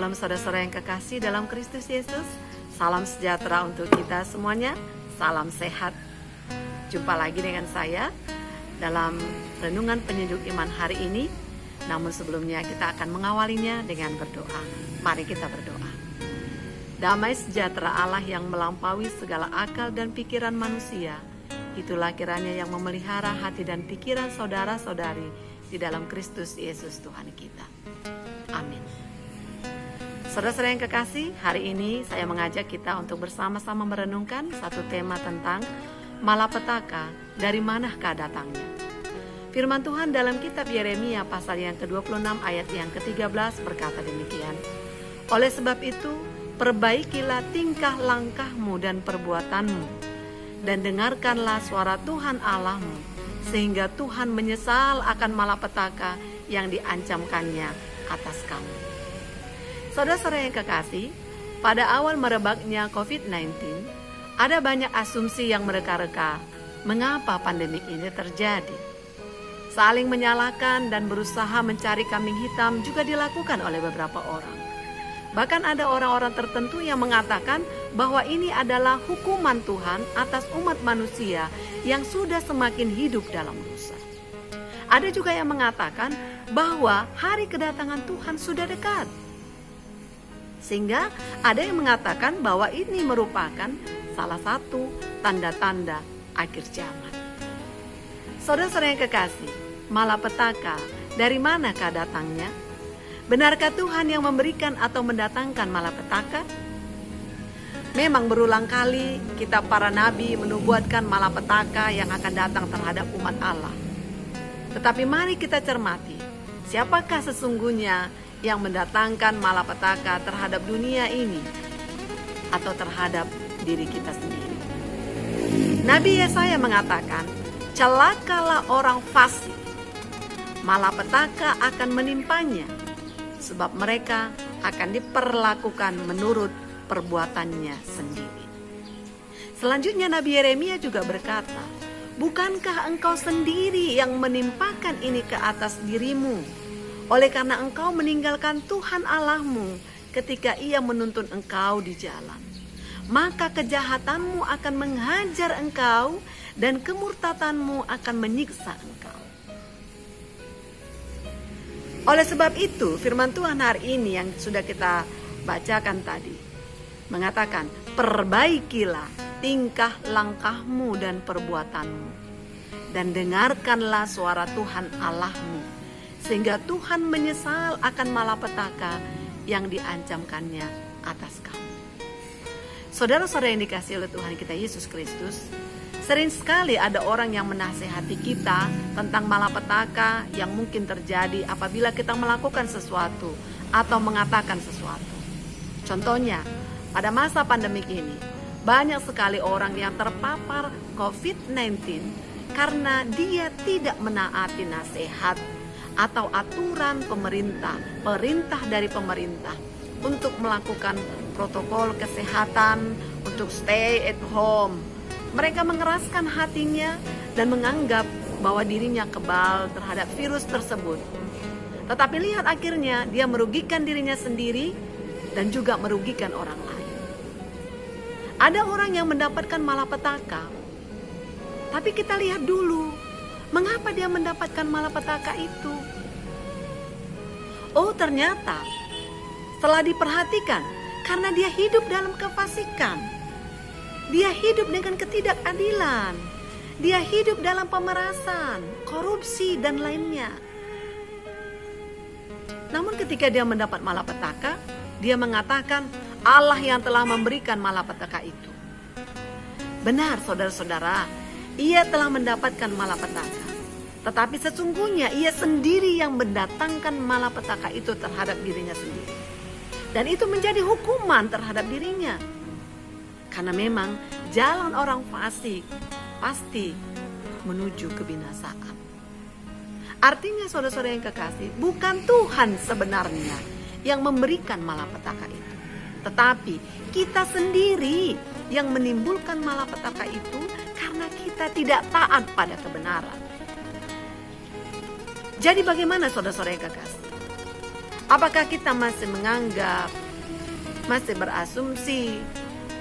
Shalom saudara-saudara yang kekasih dalam Kristus Yesus. Salam sejahtera untuk kita semuanya. Salam sehat. Jumpa lagi dengan saya dalam renungan penyejuk iman hari ini. Namun sebelumnya kita akan mengawalinya dengan berdoa. Mari kita berdoa. Damai sejahtera Allah yang melampaui segala akal dan pikiran manusia, itulah kiranya yang memelihara hati dan pikiran saudara-saudari di dalam Kristus Yesus Tuhan kita. Amin. Saudara-saudara yang kekasih, hari ini saya mengajak kita untuk bersama-sama merenungkan satu tema tentang malapetaka, dari manakah datangnya. Firman Tuhan dalam kitab Yeremia pasal yang ke-26 ayat yang ke-13 berkata demikian. Oleh sebab itu, perbaikilah tingkah langkahmu dan perbuatanmu, dan dengarkanlah suara Tuhan Allahmu, sehingga Tuhan menyesal akan malapetaka yang diancamkannya atas kamu. Saudara-saudara yang kekasih, pada awal merebaknya COVID-19, ada banyak asumsi yang mereka-reka mengapa pandemi ini terjadi. Saling menyalahkan dan berusaha mencari kambing hitam juga dilakukan oleh beberapa orang. Bahkan ada orang-orang tertentu yang mengatakan bahwa ini adalah hukuman Tuhan atas umat manusia yang sudah semakin hidup dalam dosa. Ada juga yang mengatakan bahwa hari kedatangan Tuhan sudah dekat. Sehingga ada yang mengatakan bahwa ini merupakan salah satu tanda-tanda akhir zaman. Saudara-saudara yang kekasih, malapetaka dari manakah datangnya? Benarkah Tuhan yang memberikan atau mendatangkan malapetaka? Memang berulang kali kitab para nabi menubuatkan malapetaka yang akan datang terhadap umat Allah. Tetapi mari kita cermati, siapakah sesungguhnya yang mendatangkan malapetaka terhadap dunia ini atau terhadap diri kita sendiri. Nabi Yesaya mengatakan, celakalah orang fasik, malapetaka akan menimpanya, sebab mereka akan diperlakukan menurut perbuatannya sendiri. Selanjutnya Nabi Yeremia juga berkata, bukankah engkau sendiri yang menimpakan ini ke atas dirimu? Oleh karena engkau meninggalkan Tuhan Allahmu ketika Ia menuntun engkau di jalan, maka kejahatanmu akan menghajar engkau dan kemurtadanmu akan menyiksa engkau. Oleh sebab itu, firman Tuhan hari ini yang sudah kita bacakan tadi mengatakan, perbaikilah tingkah langkahmu dan perbuatanmu, dan dengarkanlah suara Tuhan Allahmu, sehingga Tuhan menyesal akan malapetaka yang diancamkannya atas kamu. Saudara-saudara yang dikasihi oleh Tuhan kita Yesus Kristus, sering sekali ada orang yang menasihati kita tentang malapetaka yang mungkin terjadi apabila kita melakukan sesuatu atau mengatakan sesuatu. Contohnya, pada masa pandemik ini, banyak sekali orang yang terpapar COVID-19 karena dia tidak menaati nasihat atau aturan pemerintah, perintah dari pemerintah untuk melakukan protokol kesehatan, untuk stay at home. Mereka mengeraskan hatinya dan menganggap bahwa dirinya kebal terhadap virus tersebut. Tetapi lihat akhirnya dia merugikan dirinya sendiri dan juga merugikan orang lain. Ada orang yang mendapatkan malapetaka, tapi kita lihat dulu, mengapa dia mendapatkan malapetaka itu? Oh, ternyata setelah diperhatikan, karena dia hidup dalam kefasikan. Dia hidup dengan ketidakadilan. Dia hidup dalam pemerasan, korupsi, dan lainnya. Namun ketika dia mendapat malapetaka, dia mengatakan Allah yang telah memberikan malapetaka itu. Benar, saudara-saudara, ia telah mendapatkan malapetaka. Tetapi sesungguhnya ia sendiri yang mendatangkan malapetaka itu terhadap dirinya sendiri. Dan itu menjadi hukuman terhadap dirinya. Karena memang jalan orang fasik pasti menuju kebinasaan. Artinya saudara-saudara yang kekasih, bukan Tuhan sebenarnya yang memberikan malapetaka itu. Tetapi kita sendiri yang menimbulkan malapetaka itu karena kita tidak taat pada kebenaran. Jadi bagaimana saudara-saudara yang kekasih? Apakah kita masih menganggap, masih berasumsi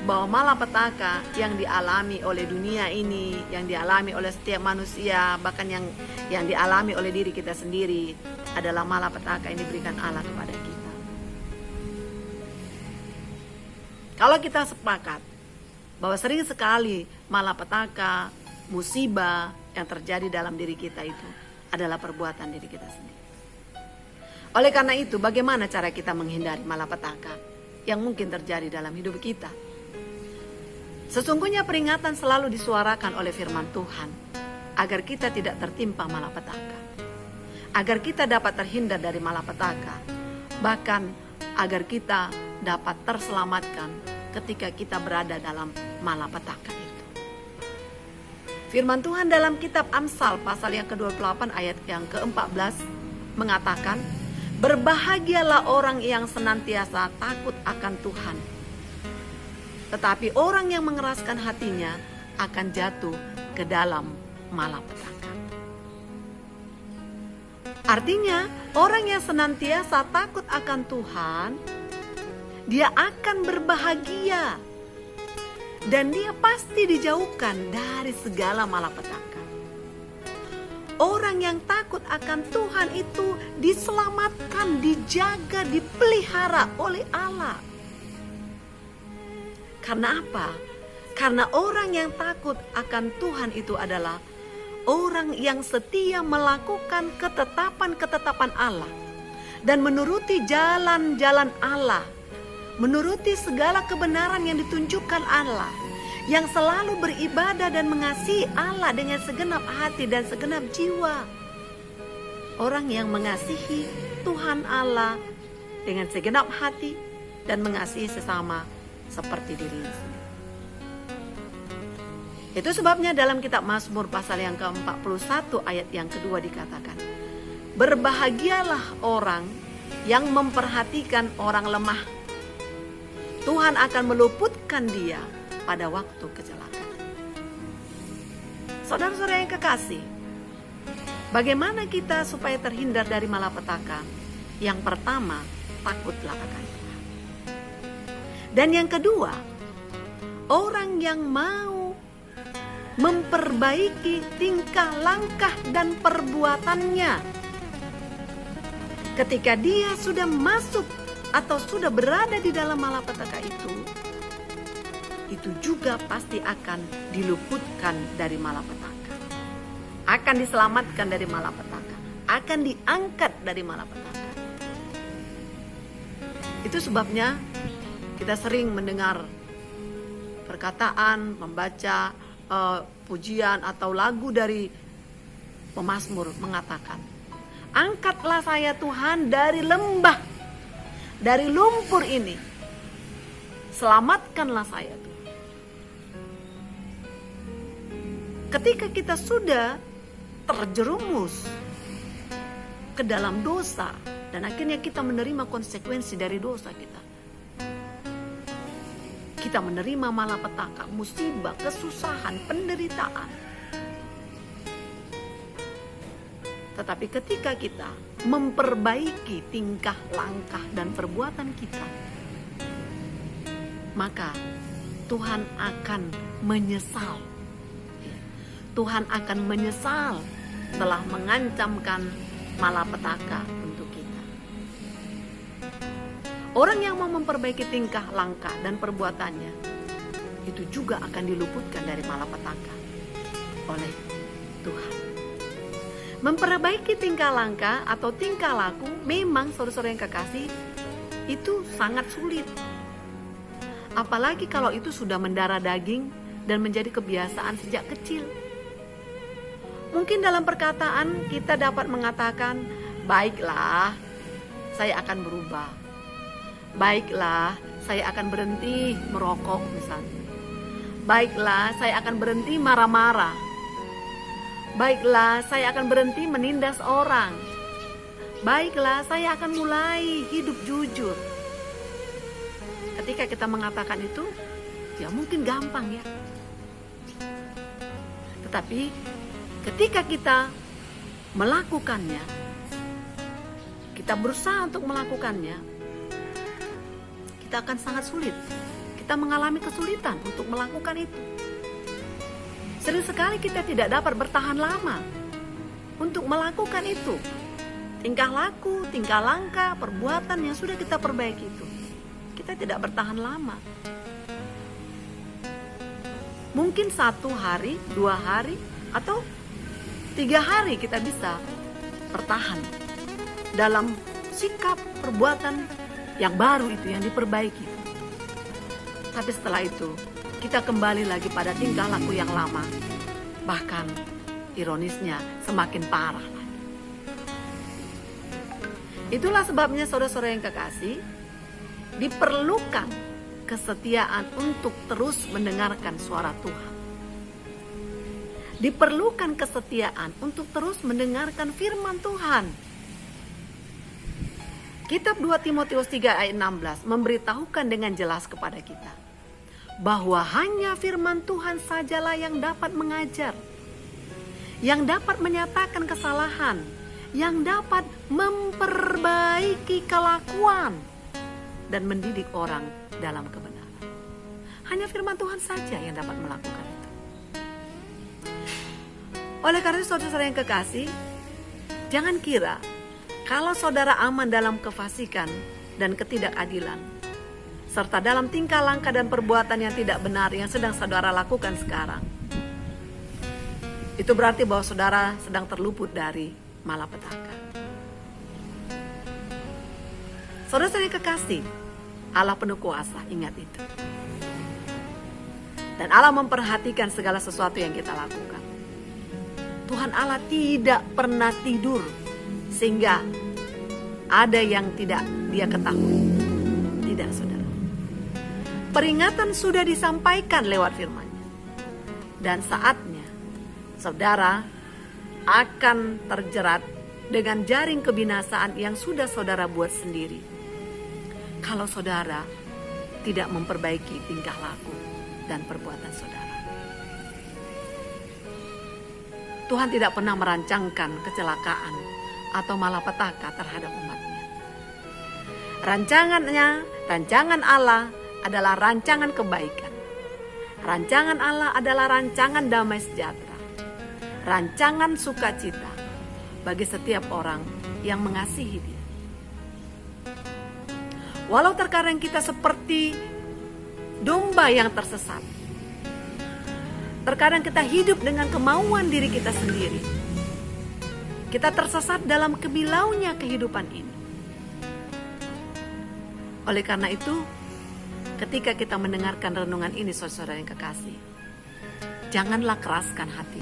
bahwa malapetaka yang dialami oleh dunia ini, yang dialami oleh setiap manusia, bahkan yang dialami oleh diri kita sendiri adalah malapetaka yang diberikan Allah kepada kita? Kalau kita sepakat bahwa sering sekali malapetaka, musibah yang terjadi dalam diri kita itu adalah perbuatan diri kita sendiri. Oleh karena itu, bagaimana cara kita menghindari malapetaka yang mungkin terjadi dalam hidup kita? Sesungguhnya peringatan selalu disuarakan oleh firman Tuhan agar kita tidak tertimpa malapetaka, agar kita dapat terhindar dari malapetaka, bahkan agar kita dapat terselamatkan ketika kita berada dalam malapetaka itu. Firman Tuhan dalam kitab Amsal pasal yang ke-28 ayat yang ke-14 mengatakan, berbahagialah orang yang senantiasa takut akan Tuhan, tetapi orang yang mengeraskan hatinya akan jatuh ke dalam malapetaka. Artinya, orang yang senantiasa takut akan Tuhan, dia akan berbahagia dan dia pasti dijauhkan dari segala malapetaka. Orang yang takut akan Tuhan itu diselamatkan, dijaga, dipelihara oleh Allah. Karena apa? Karena orang yang takut akan Tuhan itu adalah orang yang setia melakukan ketetapan-ketetapan Allah dan menuruti jalan-jalan Allah, menuruti segala kebenaran yang ditunjukkan Allah, yang selalu beribadah dan mengasihi Allah dengan segenap hati dan segenap jiwa. Orang yang mengasihi Tuhan Allah dengan segenap hati dan mengasihi sesama seperti dirinya sendiri. Itu sebabnya dalam kitab Mazmur pasal yang ke-41 ayat yang kedua dikatakan, berbahagialah orang yang memperhatikan orang lemah. Tuhan akan meluputkan dia pada waktu kecelakaan. Saudara-saudara yang kekasih, bagaimana kita supaya terhindar dari malapetaka? Yang pertama, takutlah akan Tuhan. Dan yang kedua, orang yang mau memperbaiki tingkah langkah dan perbuatannya ketika dia sudah masuk atau sudah berada di dalam malapetaka itu juga pasti akan diluputkan dari malapetaka, akan diselamatkan dari malapetaka, akan diangkat dari malapetaka. Itu sebabnya kita sering mendengar perkataan, membaca pujian atau lagu dari pemazmur mengatakan, angkatlah saya Tuhan dari lembah, dari lumpur ini, selamatkanlah saya Tuhan. Ketika kita sudah terjerumus ke dalam dosa dan akhirnya kita menerima konsekuensi dari dosa kita, kita menerima malapetaka, musibah, kesusahan, penderitaan. Tetapi ketika kita memperbaiki tingkah langkah dan perbuatan kita, maka Tuhan akan menyesal. Tuhan akan menyesal telah mengancamkan malapetaka untuk kita. Orang yang mau memperbaiki tingkah langkah dan perbuatannya, itu juga akan diluputkan dari malapetaka oleh Tuhan. Memperbaiki tingkah langkah atau tingkah laku memang saudara-saudara yang kekasih itu sangat sulit. Apalagi kalau itu sudah mendarah daging dan menjadi kebiasaan sejak kecil. Mungkin dalam perkataan kita dapat mengatakan, baiklah, saya akan berubah. Baiklah, saya akan berhenti merokok misalnya. Baiklah, saya akan berhenti marah-marah. Baiklah, saya akan berhenti menindas orang. Baiklah, saya akan mulai hidup jujur. Ketika kita mengatakan itu, ya mungkin gampang ya. Tetapi ketika kita melakukannya, kita berusaha untuk melakukannya, kita akan sangat sulit. Kita mengalami kesulitan untuk melakukan itu. Sering sekali kita tidak dapat bertahan lama untuk melakukan itu. Tingkah laku, tingkah langkah, perbuatan yang sudah kita perbaiki itu, kita tidak bertahan lama. Mungkin 1 hari, 2 hari, atau 3 hari kita bisa bertahan dalam sikap perbuatan yang baru itu, yang diperbaiki. Tapi setelah itu, kita kembali lagi pada tingkah laku yang lama. Bahkan, ironisnya, semakin parah lagi. Itulah sebabnya saudara-saudara yang kekasih, diperlukan kesetiaan untuk terus mendengarkan suara Tuhan. Diperlukan kesetiaan untuk terus mendengarkan firman Tuhan. Kitab 2 Timotius 3 ayat 16 memberitahukan dengan jelas kepada kita bahwa hanya firman Tuhan sajalah yang dapat mengajar, yang dapat menyatakan kesalahan, yang dapat memperbaiki kelakuan dan mendidik orang dalam kebenaran. Hanya firman Tuhan saja yang dapat melakukan itu. Oleh karena itu, saudara-saudara yang kekasih, jangan kira kalau saudara aman dalam kefasikan dan ketidakadilan, serta dalam tingkah langkah dan perbuatan yang tidak benar yang sedang saudara lakukan sekarang, itu berarti bahwa saudara sedang terluput dari malapetaka. Saudara-saudara yang kekasih, Allah penuh kuasa, ingat itu. Dan Allah memperhatikan segala sesuatu yang kita lakukan. Tuhan Allah tidak pernah tidur sehingga ada yang tidak Dia ketahui. Tidak, saudara. Peringatan sudah disampaikan lewat firman-Nya. Dan saatnya saudara akan terjerat dengan jaring kebinasaan yang sudah saudara buat sendiri, kalau saudara tidak memperbaiki tingkah laku dan perbuatan saudara. Tuhan tidak pernah merancangkan kecelakaan atau malapetaka terhadap umat-Nya. Rancangan Allah adalah rancangan kebaikan. Rancangan Allah adalah rancangan damai sejahtera. Rancangan sukacita bagi setiap orang yang mengasihi Dia. Walau terkadang kita seperti domba yang tersesat, terkadang kita hidup dengan kemauan diri kita sendiri, kita tersesat dalam kebilaunya kehidupan ini. Oleh karena itu, ketika kita mendengarkan renungan ini, saudara yang kekasih, janganlah keraskan hati.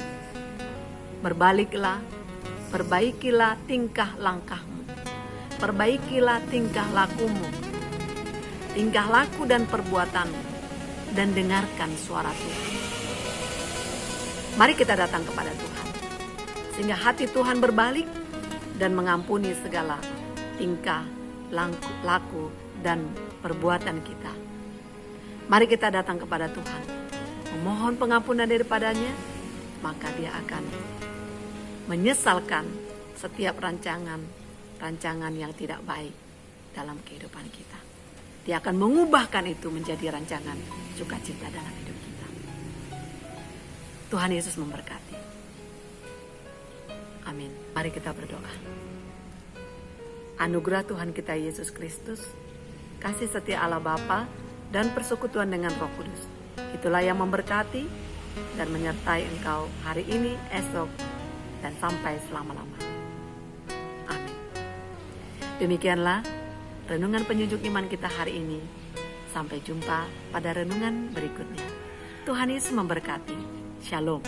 Berbaliklah, perbaikilah tingkah langkahmu, perbaikilah tingkah lakumu, tingkah laku dan perbuatanmu, dan dengarkan suara Tuhan. Mari kita datang kepada Tuhan, sehingga hati Tuhan berbalik dan mengampuni segala tingkah laku dan perbuatan kita. Mari kita datang kepada Tuhan, memohon pengampunan daripadanya, maka Dia akan menyesalkan setiap rancangan yang tidak baik dalam kehidupan kita. Dia akan mengubahkan itu menjadi rancangan sukacita dalam hidup kita. Tuhan Yesus memberkati. Amin. Mari kita berdoa. Anugerah Tuhan kita Yesus Kristus, kasih setia Allah Bapa, dan persekutuan dengan Roh Kudus, itulah yang memberkati dan menyertai engkau hari ini, esok, dan sampai selama-lamanya. Amin. Demikianlah renungan penyejuk iman kita hari ini. Sampai jumpa pada renungan berikutnya. Tuhan Yesus memberkati. Shalom.